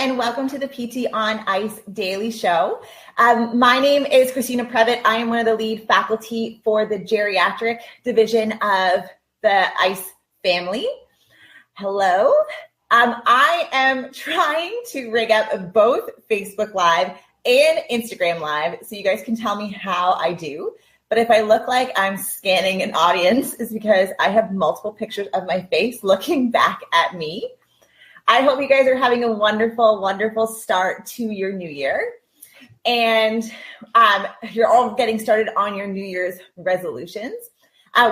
and welcome to the PT on Ice Daily Show. My name is Christina Previtt. I am one of the lead faculty for the geriatric division of the ICE family. Hello. I am trying to rig up both Facebook Live and Instagram Live so you guys can tell me how I do. But if I look like I'm scanning an audience, it's because I have multiple pictures of my face looking back at me. I hope you guys are having a wonderful, wonderful start to your new year. And you're all getting started on your New Year's resolutions.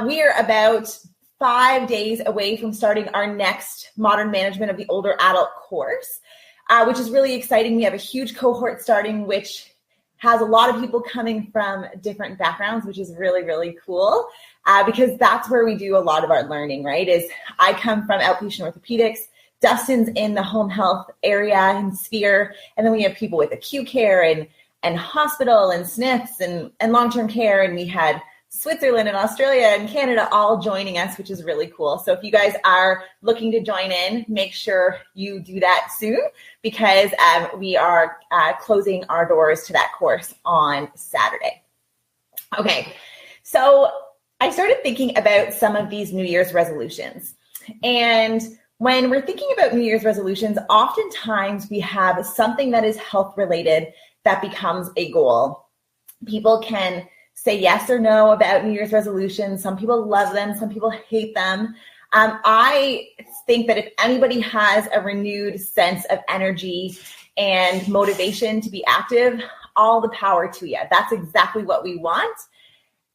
We are about 5 days away from starting our next Modern Management of the Older Adult course, which is really exciting. We have a huge cohort starting, which has a lot of people coming from different backgrounds, which is really, really cool, because that's where we do a lot of our learning, right? Is I come from outpatient orthopedics, Dustin's in the home health area and sphere, and then we have people with acute care and hospital and SNFs and long-term care, and we had Switzerland and Australia and Canada all joining us, which is really cool. So if you guys are looking to join in, make sure you do that soon, because we are closing our doors to that course on Saturday. Okay, so I started thinking about some of these New Year's resolutions, and when we're thinking about New Year's resolutions, oftentimes we have something that is health related that becomes a goal. People can say yes or no about New Year's resolutions. Some people love them, some people hate them. I think that if anybody has a renewed sense of energy and motivation to be active, all the power to you. That's exactly what we want.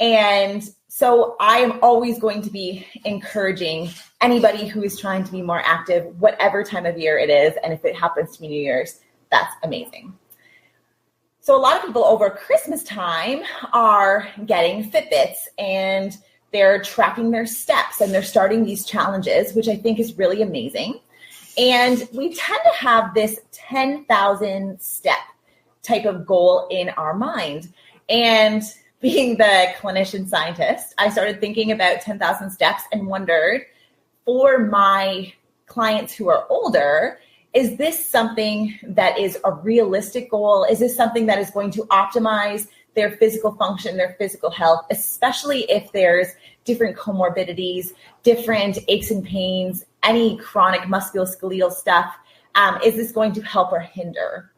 And so I am always going to be encouraging anybody who is trying to be more active, whatever time of year it is. And if it happens to be New Year's, that's amazing. So a lot of people over Christmas time are getting Fitbits and they're tracking their steps and they're starting these challenges, which I think is really amazing. And we tend to have this 10,000 step type of goal in our mind. And being the clinician scientist, I started thinking about 10,000 steps and wondered, for my clients who are older, is this something that is a realistic goal? Is this something that is going to optimize their physical function, their physical health, especially if there's different comorbidities, different aches and pains, any chronic musculoskeletal stuff? Is this going to help or hinder?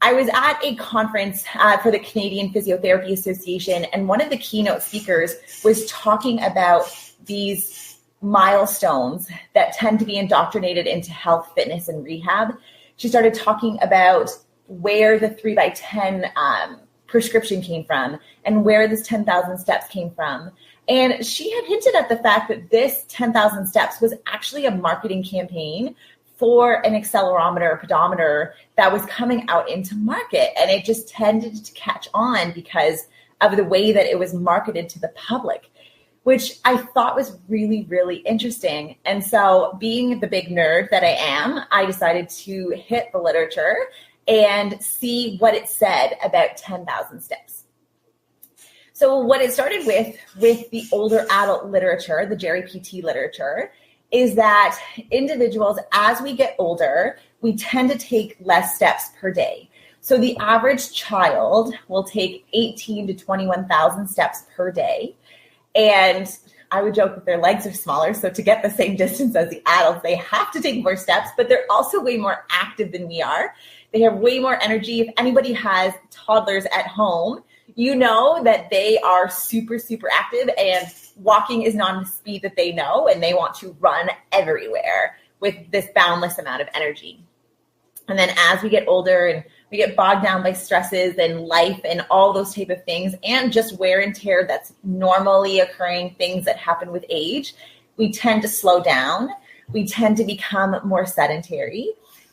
I was at a conference for the Canadian Physiotherapy Association, and one of the keynote speakers was talking about these milestones that tend to be indoctrinated into health, fitness, and rehab. She started talking about where the 3x10 prescription came from and where this 10,000 steps came from. And she had hinted at the fact that this 10,000 steps was actually a marketing campaign for an accelerometer or pedometer that was coming out into market. And it just tended to catch on because of the way that it was marketed to the public, which I thought was really, really interesting. And so being the big nerd that I am, I decided to hit the literature and see what it said about 10,000 steps. So what it started with the older adult literature, the Geri PT literature, is that individuals, as we get older, we tend to take less steps per day. So the average child will take 18 to 21,000 steps per day. And I would joke that their legs are smaller, so to get the same distance as the adults, they have to take more steps, but they're also way more active than we are. They have way more energy. If anybody has toddlers at home, you know that they are super, super active, and walking is not the speed that they know, and they want to run everywhere with this boundless amount of energy. And then as we get older and we get bogged down by stresses and life and all those type of things, and just wear and tear that's normally occurring things that happen with age, we tend to slow down. We tend to become more sedentary.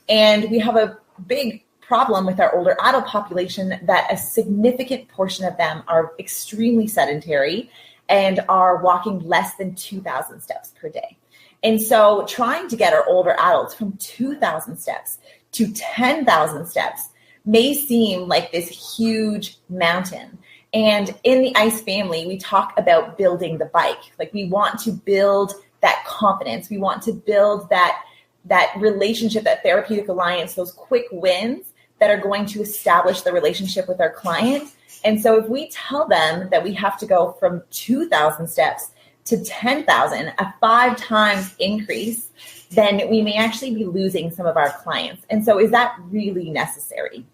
And we have a big problem with our older adult population that a significant portion of them are extremely sedentary and are walking less than 2,000 steps per day. And so trying to get our older adults from 2,000 steps to 10,000 steps may seem like this huge mountain. And in the ICE family, we talk about building the bike. Like, we want to build that confidence. We want to build that that relationship, that therapeutic alliance, those quick wins that are going to establish the relationship with our client. And so if we tell them that we have to go from 2,000 steps to 10,000, a 5 times increase, then we may actually be losing some of our clients. And so is that really necessary?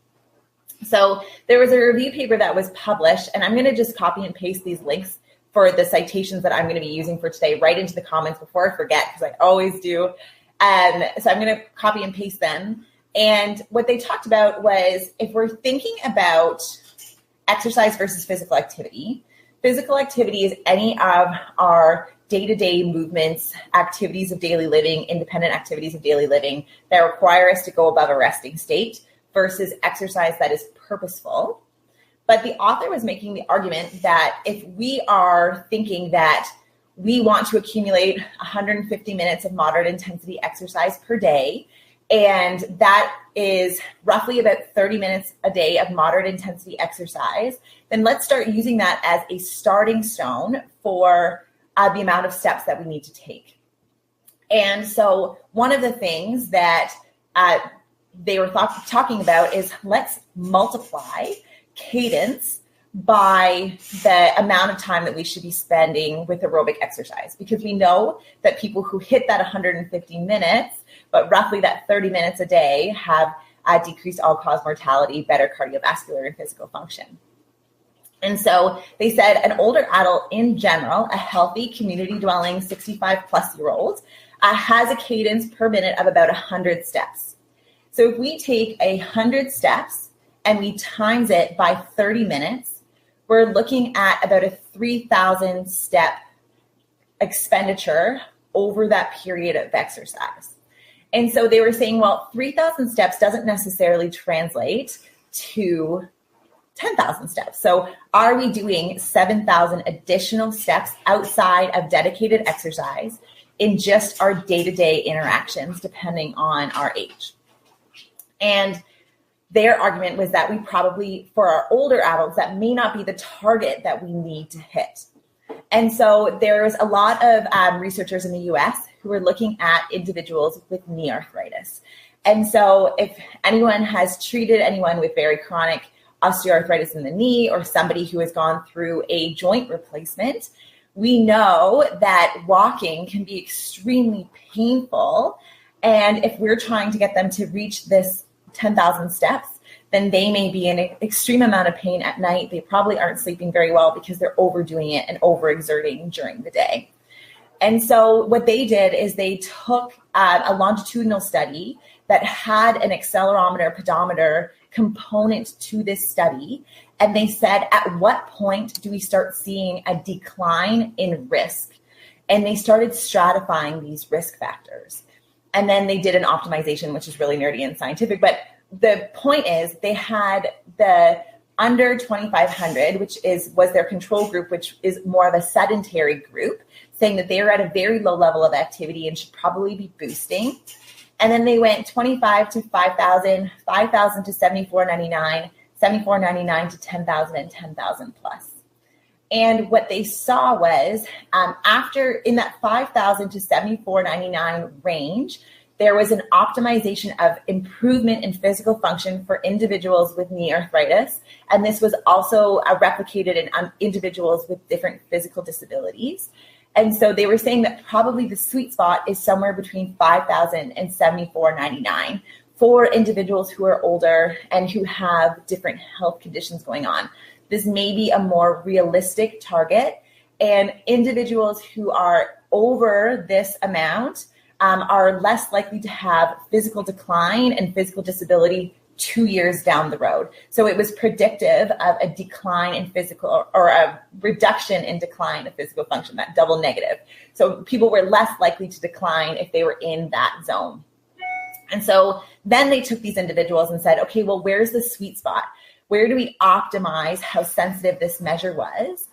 So there was a review paper that was published, and I'm going to just copy and paste these links for the citations that I'm going to be using for today right into the comments before I forget, because I always do. So I'm going to copy and paste them. And what they talked about was, if we're thinking about exercise versus physical activity is any of our day-to-day movements, activities of daily living, independent activities of daily living that require us to go above a resting state versus exercise that is purposeful. But the author was making the argument that if we are thinking that we want to accumulate 150 minutes of moderate intensity exercise per day, and that is roughly about 30 minutes a day of moderate intensity exercise, then let's start using that as a starting stone for the amount of steps that we need to take. And so one of the things that they were talking about is, let's multiply cadence by the amount of time that we should be spending with aerobic exercise, because we know that people who hit that 150 minutes, but roughly that 30 minutes a day, have decreased all-cause mortality, better cardiovascular and physical function. And so they said an older adult in general, a healthy community-dwelling 65-plus-year-old, has a cadence per minute of about 100 steps. So if we take 100 steps and we times it by 30 minutes, we're looking at about a 3,000 step expenditure over that period of exercise. And so they were saying, well, 3,000 steps doesn't necessarily translate to 10,000 steps. So are we doing 7,000 additional steps outside of dedicated exercise in just our day-to-day interactions, depending on our age? And their argument was that we probably, for our older adults, that may not be the target that we need to hit. And so there's a lot of researchers in the US who are looking at individuals with knee arthritis. And so if anyone has treated anyone with very chronic osteoarthritis in the knee, or somebody who has gone through a joint replacement, we know that walking can be extremely painful. And if we're trying to get them to reach this 10,000 steps, then they may be in an extreme amount of pain at night. They probably aren't sleeping very well because they're overdoing it and overexerting during the day. And so what they did is they took a longitudinal study that had an accelerometer, pedometer component to this study. And they said, at what point do we start seeing a decline in risk? And they started stratifying this risk factors. And then they did an optimization, which is really nerdy and scientific. But the point is, they had the under 2,500, which was their control group, which is more of a sedentary group, saying that they were at a very low level of activity and should probably be boosting. And then they went 25 to 5,000, 5,000 to 7,499, 7,499 to 10,000, and 10,000 plus. And what they saw was after in that 5,000 to 7,499 range, there was an optimization of improvement in physical function for individuals with knee arthritis. And this was also replicated in individuals with different physical disabilities. And so they were saying that probably the sweet spot is somewhere between 5,000 and 7,499 for individuals who are older and who have different health conditions going on. This may be a more realistic target, and individuals who are over this amount are less likely to have physical decline and physical disability 2 years down the road. So it was predictive of a decline in physical or a reduction in decline of physical function, that double negative. So people were less likely to decline if they were in that zone. And so then they took these individuals and said, okay, well, where's the sweet spot? Where do we optimize how sensitive this measure was?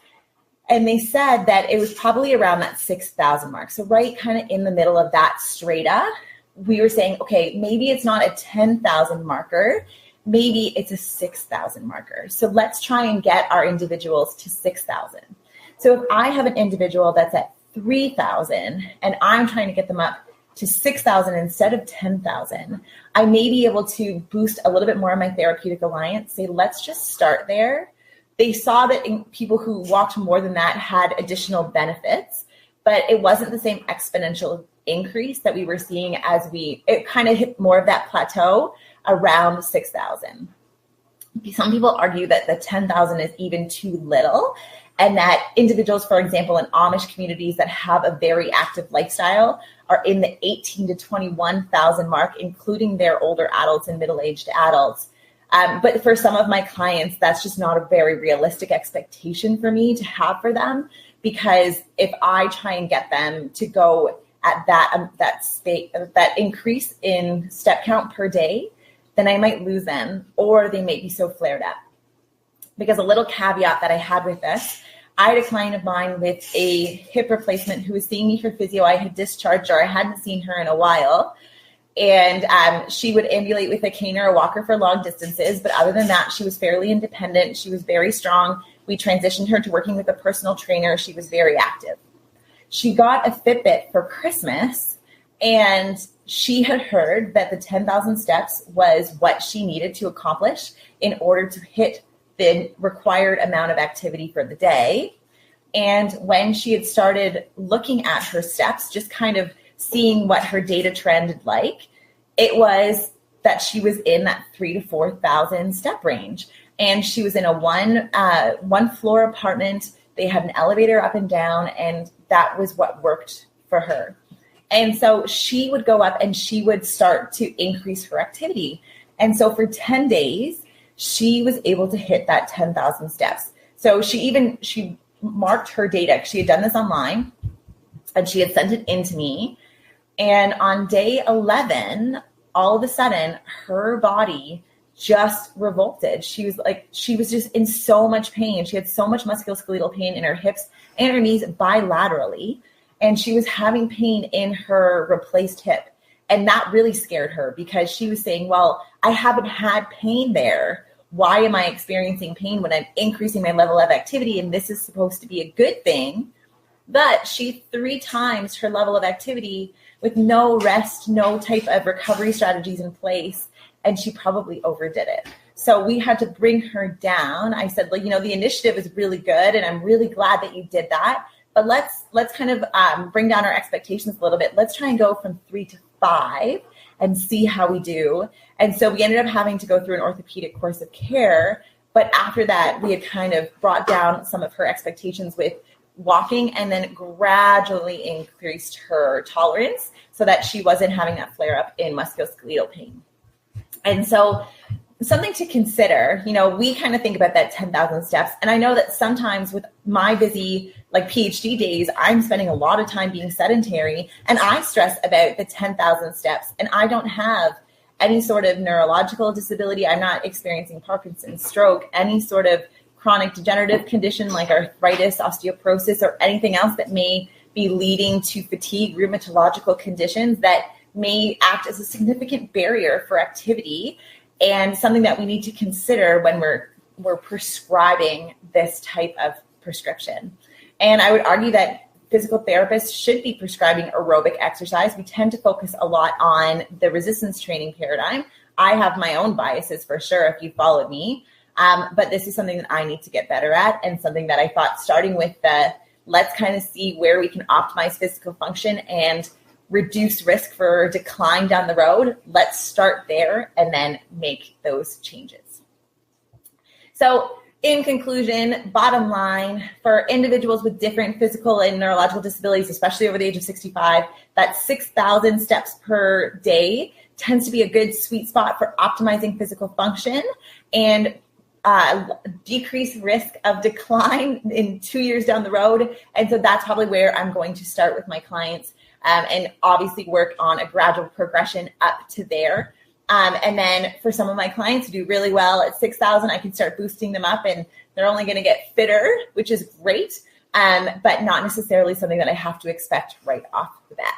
And they said that it was probably around that 6,000 mark. So right kind of in the middle of that strata, we were saying, okay, maybe it's not a 10,000 marker, maybe it's a 6,000 marker. So let's try and get our individuals to 6,000. So if I have an individual that's at 3,000 and I'm trying to get them up to 6,000 instead of 10,000, I may be able to boost a little bit more of my therapeutic alliance, say, let's just start there. They saw that people who walked more than that had additional benefits, but it wasn't the same exponential increase that we were seeing as it kind of hit more of that plateau around 6,000. Some people argue that the 10,000 is even too little, and that individuals, for example, in Amish communities that have a very active lifestyle are in the 18 to 21,000 mark, including their older adults and middle-aged adults. But for some of my clients, that's just not a very realistic expectation for me to have for them, because if I try and get them to go at that increase in step count per day, then I might lose them, or they may be so flared up. Because a little caveat that I had with this, I had a client of mine with a hip replacement who was seeing me for physio. I had discharged her. I hadn't seen her in a while. And she would ambulate with a cane or a walker for long distances. But other than that, she was fairly independent. She was very strong. We transitioned her to working with a personal trainer. She was very active. She got a Fitbit for Christmas, and she had heard that the 10,000 steps was what she needed to accomplish in order to hit the required amount of activity for the day. And when she had started looking at her steps, just kind of seeing what her data trended like, it was that she was in that 3,000 to 4,000 step range. And she was in a one floor apartment. They had an elevator up and down, and that was what worked for her. And so she would go up and she would start to increase her activity. And so for 10 days, she was able to hit that 10,000 steps. So she marked her data. She had done this online and she had sent it in to me. And on day 11, all of a sudden, her body just revolted. She was just in so much pain. She had so much musculoskeletal pain in her hips and her knees bilaterally. And she was having pain in her replaced hip. And that really scared her, because she was saying, well, I haven't had pain there. Why am I experiencing pain when I'm increasing my level of activity? And this is supposed to be a good thing. But she 3 times her level of activity with no rest, no type of recovery strategies in place. And she probably overdid it. So we had to bring her down. I said, well, the initiative is really good, and I'm really glad that you did that. But let's kind of bring down our expectations a little bit. Let's try and go from 3 to 5 and see how we do. And so we ended up having to go through an orthopedic course of care. But after that, we had kind of brought down some of her expectations with walking, and then gradually increased her tolerance so that she wasn't having that flare up in musculoskeletal pain. And so something to consider, we kind of think about that 10,000 steps. And I know that sometimes with my busy PhD days, I'm spending a lot of time being sedentary, and I stress about the 10,000 steps, and I don't have any sort of neurological disability. I'm not experiencing Parkinson's, stroke, any sort of chronic degenerative condition like arthritis, osteoporosis, or anything else that may be leading to fatigue, rheumatological conditions that may act as a significant barrier for activity, and something that we need to consider when we're prescribing this type of prescription. And I would argue that physical therapists should be prescribing aerobic exercise. We tend to focus a lot on the resistance training paradigm. I have my own biases for sure if you followed me, but this is something that I need to get better at, and something that I thought, starting with let's kind of see where we can optimize physical function and reduce risk for decline down the road. Let's start there and then make those changes. So in conclusion, bottom line, for individuals with different physical and neurological disabilities, especially over the age of 65, that 6,000 steps per day tends to be a good sweet spot for optimizing physical function and decrease risk of decline in 2 years down the road. And so that's probably where I'm going to start with my clients, and obviously work on a gradual progression up to there. And then for some of my clients who do really well at 6,000, I can start boosting them up, and they're only going to get fitter, which is great, but not necessarily something that I have to expect right off the bat.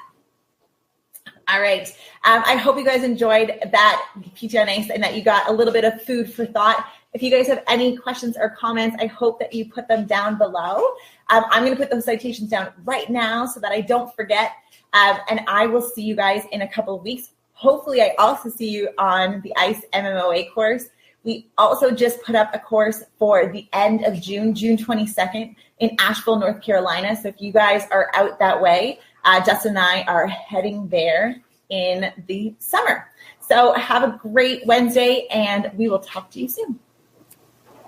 All right. I hope you guys enjoyed that PT on Ice, and that you got a little bit of food for thought. If you guys have any questions or comments, I hope that you put them down below. I'm going to put those citations down right now so that I don't forget. And I will see you guys in a couple of weeks. Hopefully, I also see you on the ICE MMOA course. We also just put up a course for the end of June, June 22nd in Asheville, North Carolina. So if you guys are out that way, Justin and I are heading there in the summer. So have a great Wednesday, and we will talk to you soon.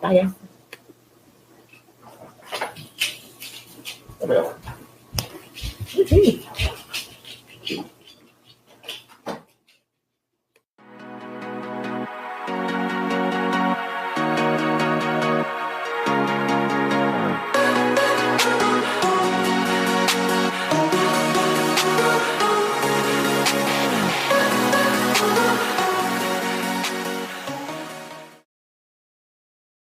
Bye, guys.